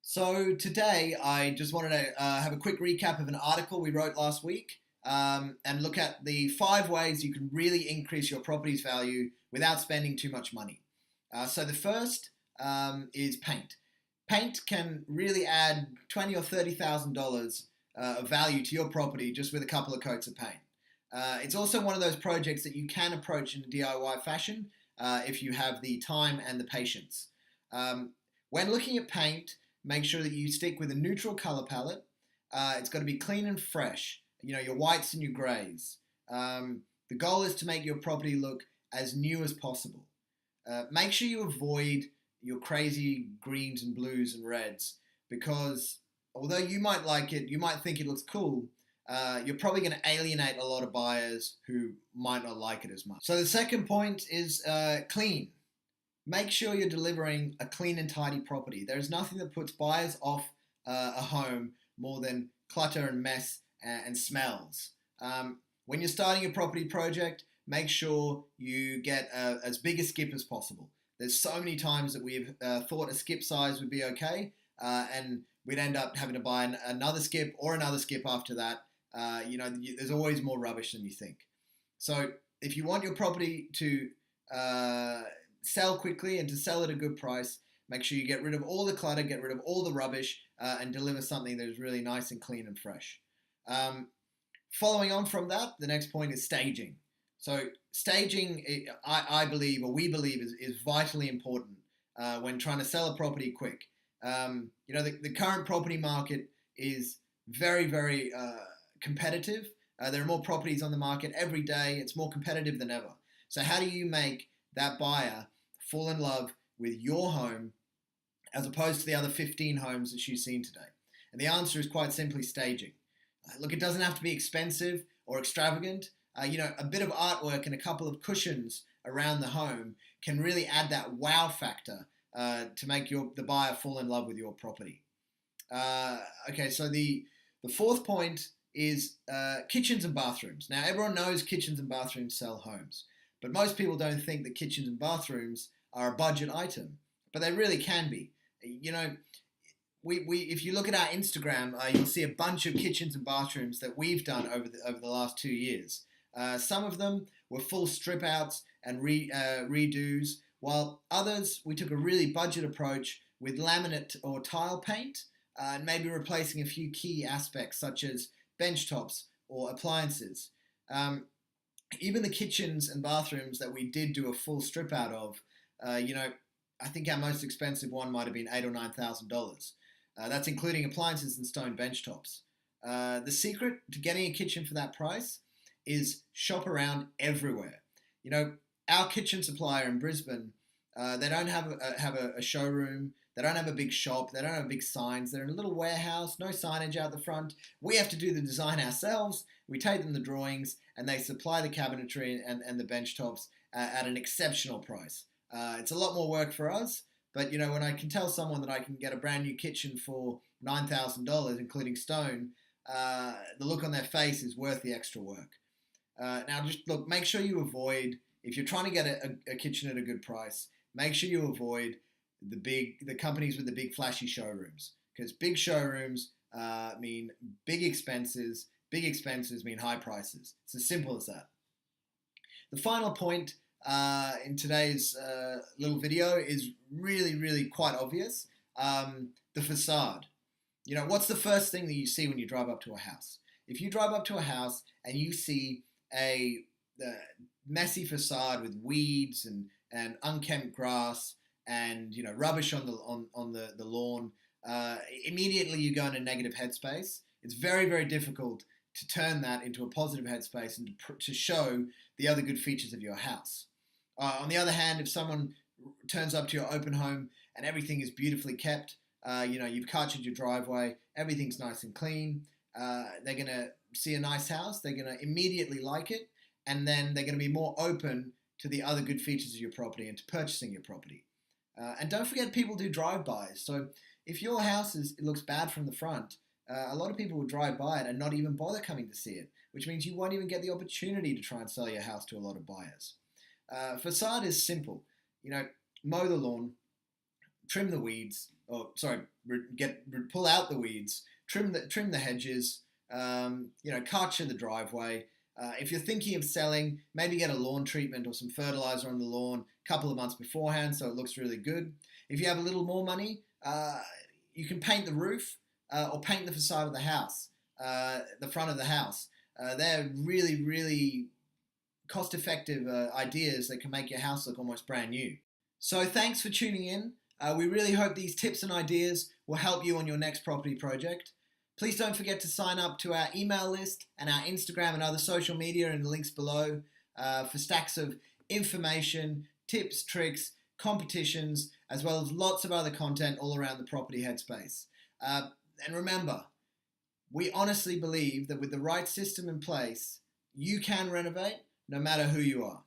So today I just wanted to have a quick recap of an article we wrote last week and look at the 5 ways you can really increase your property's value without spending too much money. So the first is paint. Paint can really add $20,000 or $30,000 of value to your property just with a couple of coats of paint. It's also one of those projects that you can approach in a DIY fashion if you have the time and the patience. When looking at paint, make sure that you stick with a neutral color palette. It's got to be clean and fresh. You know, your whites and your grays. The goal is to make your property look as new as possible. Make sure you avoid your crazy greens and blues and reds because although you might like it, you might think it looks cool, you're probably going to alienate a lot of buyers who might not like it as much. So the second point is clean. Make sure you're delivering a clean and tidy property. There's nothing that puts buyers off a home more than clutter and mess and smells. When you're starting a property project, make sure you get as big a skip as possible. There's so many times that we've thought a skip size would be okay, and we'd end up having to buy another skip or another skip after that. There's always more rubbish than you think. So if you want your property to sell quickly and to sell at a good price, make sure you get rid of all the clutter, get rid of all the rubbish, and deliver something that is really nice and clean and fresh. Following on from that, the next point is staging. So staging, I believe, or we believe, is vitally important when trying to sell a property quick. The current property market is very, very competitive. There are more properties on the market every day. It's more competitive than ever. So how do you make that buyer fall in love with your home as opposed to the other 15 homes that she's seen today? And the answer is quite simply staging. Look, it doesn't have to be expensive or extravagant. A bit of artwork and a couple of cushions around the home can really add that wow factor to make the buyer fall in love with your property. So the fourth point is kitchens and bathrooms. Now, everyone knows kitchens and bathrooms sell homes, but most people don't think that kitchens and bathrooms are a budget item, but they really can be. If you look at our Instagram, you'll see a bunch of kitchens and bathrooms that we've done over the last 2 years. Some of them were full strip outs and redos, while others we took a really budget approach with laminate or tile paint and maybe replacing a few key aspects such as bench tops or appliances. Even the kitchens and bathrooms that we did do a full strip out of, I think our most expensive one might have been $8,000 or $9,000. That's including appliances and stone bench tops. The secret to getting a kitchen for that price is shop around everywhere. Our kitchen supplier in Brisbane, they don't have a showroom. They don't have a big shop. They don't have big signs. They're in a little warehouse, no signage out the front. We have to do the design ourselves. We take them the drawings, and they supply the cabinetry and the bench tops at an exceptional price. It's a lot more work for us, but when I can tell someone that I can get a brand new kitchen for $9,000, including stone, the look on their face is worth the extra work. Now, just look, make sure you avoid, if you're trying to get a kitchen at a good price, make sure you avoid the companies with the big flashy showrooms, because big showrooms mean big expenses. Big expenses mean high prices. It's as simple as that. The final point in today's little video is really, really quite obvious. The facade. What's the first thing that you see when you drive up to a house? If you drive up to a house and you see a messy facade with weeds and unkempt grass and rubbish on the lawn, immediately you go in a negative headspace. It's very, very difficult to turn that into a positive headspace and to show the other good features of your house. On the other hand, if someone turns up to your open home and everything is beautifully kept, you've cartridged your driveway, everything's nice and clean, they're going to see a nice house, they're going to immediately like it, and then they're going to be more open to the other good features of your property and to purchasing your property. And don't forget, people do drive-bys. So if your house it looks bad from the front, a lot of people will drive by it and not even bother coming to see it, which means you won't even get the opportunity to try and sell your house to a lot of buyers. Facade is simple. Mow the lawn, trim the weeds, or sorry, pull out the weeds, trim the hedges, culture the driveway. If you're thinking of selling, maybe get a lawn treatment or some fertilizer on the lawn a couple of months beforehand so it looks really good. If you have a little more money, you can paint the roof or paint the facade of the house, the front of the house. They're really, really cost-effective ideas that can make your house look almost brand new. So thanks for tuning in. We really hope these tips and ideas will help you on your next property project. Please don't forget to sign up to our email list and our Instagram and other social media in the links below for stacks of information, tips, tricks, competitions, as well as lots of other content all around the property headspace. And remember, we honestly believe that with the right system in place, you can renovate no matter who you are.